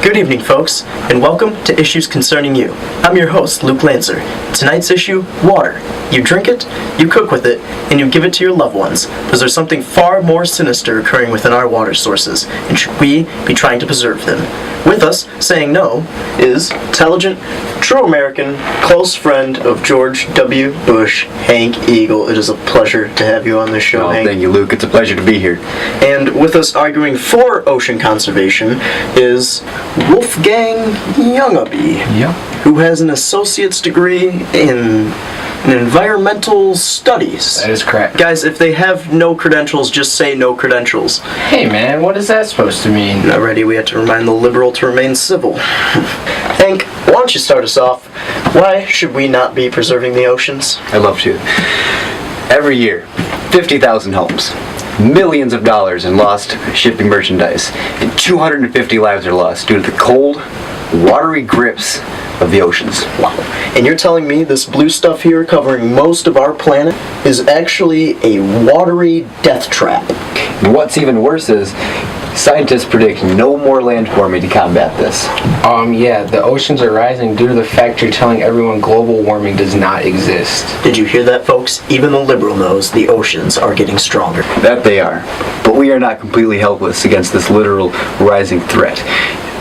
Good evening, folks, and welcome to Issues Concerning You. I'm your host, Luke Lancer. Tonight's issue, water. You drink it, you cook with it, and you give it to your loved ones, because there's something far more sinister occurring within our water sources, and should we be trying to preserve them? With us, saying no, is intelligent, true American, close friend of George W. Bush, Hank Eagle. It is a pleasure to have you on this show, Hank. Thank you, Luke. It's a pleasure to be here. And with us arguing for ocean conservation is Wolfgang Youngabee, who has an associate's degree in environmental studies. That is correct. Guys, if they have no credentials, just say no credentials. Hey man, what is that supposed to mean? Not ready, we have to remind the liberal to remain civil. Hank, why don't you start us off? Why should we not be preserving the oceans? I'd love to. Every year, 50,000 homes, millions of dollars in lost shipping merchandise, and 250 lives are lost due to the cold, watery grips of the oceans. Wow. And you're telling me this blue stuff here covering most of our planet is actually a watery death trap? And what's even worse is, scientists predict no more land warming to combat this. Yeah, the oceans are rising due to the fact you're telling everyone global warming does not exist. Did you hear that, folks? Even the liberal knows the oceans are getting stronger. That they are. But we are not completely helpless against this literal rising threat.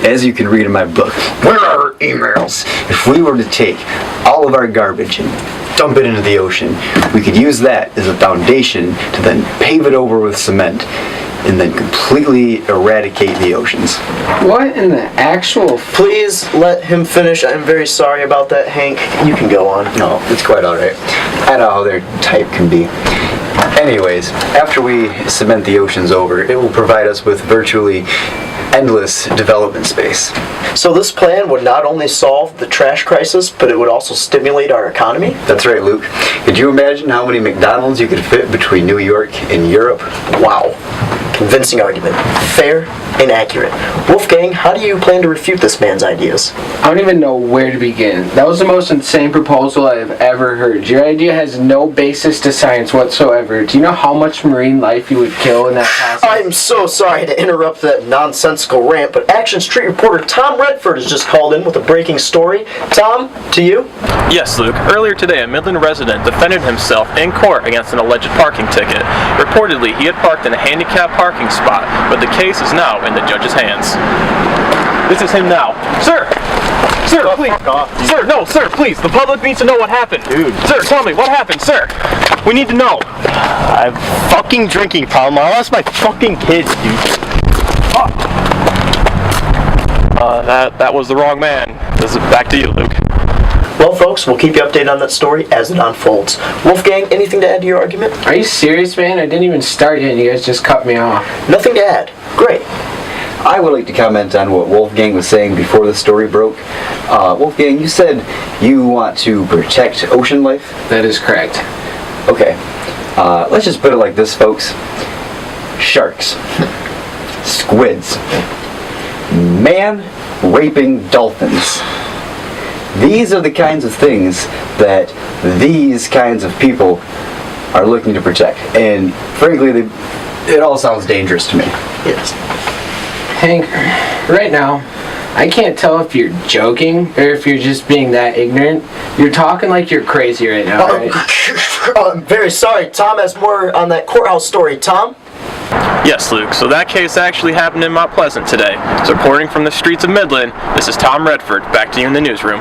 As you can read in my book, where are our emails? If we were to take all of our garbage and dump it into the ocean, we could use that as a foundation to then pave it over with cement and then completely eradicate the oceans. What in the actual... Please let him finish. I'm very sorry about that, Hank. You can go on. No, it's quite alright. I know how their type can be. Anyways, after we cement the oceans over, it will provide us with virtually endless development space. So this plan would not only solve the trash crisis, but it would also stimulate our economy? That's right, Luke. Could you imagine how many McDonald's you could fit between New York and Europe? Wow. Convincing argument. Fair and accurate. Wolfgang, how do you plan to refute this man's ideas? I don't even know where to begin. That was the most insane proposal I have ever heard. Your idea has no basis to science whatsoever. Do you know how much marine life you would kill in that process? I'm so sorry to interrupt that nonsensical rant, but Action Street reporter Tom Redford has just called in with a breaking story. Tom, to you? Yes, Luke. Earlier today, a Midland resident defended himself in court against an alleged parking ticket. Reportedly, he had parked in a handicapped parking spot, but the case is now in the judge's hands. This is him now. Sir! Sir, please! Sir, no, sir, please! The public needs to know what happened! Dude. Sir, tell me, what happened, sir? We need to know! I have a fucking drinking problem. I lost my fucking kids, dude. That was the wrong man. This is back to you, Luke. Well, folks, we'll keep you updated on that story as it unfolds. Wolfgang, anything to add to your argument? Are you serious, man? I didn't even start yet and you guys just cut me off. Nothing to add. Great. I would like to comment on what Wolfgang was saying before the story broke. Wolfgang, you said you want to protect ocean life? That is correct. Okay. Let's just put it like this, folks. Sharks. Squids. Man-raping dolphins. These are the kinds of things that these kinds of people are looking to protect. And frankly, it all sounds dangerous to me. Yes. Hank, right now, I can't tell if you're joking or if you're just being that ignorant. You're talking like you're crazy right now, right? I'm very sorry. Tom has more on that courthouse story. Tom? Yes, Luke. So that case actually happened in Mount Pleasant today. So reporting from the streets of Midland, this is Tom Redford. Back to you in the newsroom.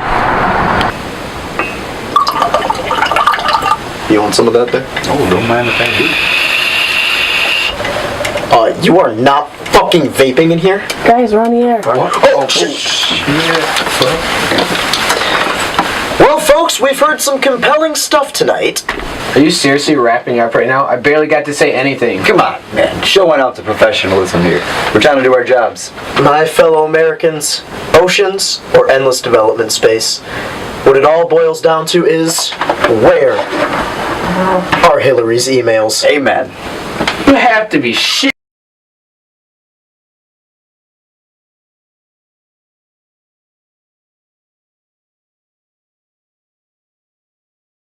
You want some of that there? Oh, don't mind if I do. You are not fucking vaping in here? Guys, we're on the air. Oh, shit. Well, folks, we've heard some compelling stuff tonight. Are you seriously wrapping up right now? I barely got to say anything. Come on, man. Show one out to professionalism here. We're trying to do our jobs. My fellow Americans, oceans or endless development space, what it all boils down to is, where are Hillary's emails? Amen. You have to be shit.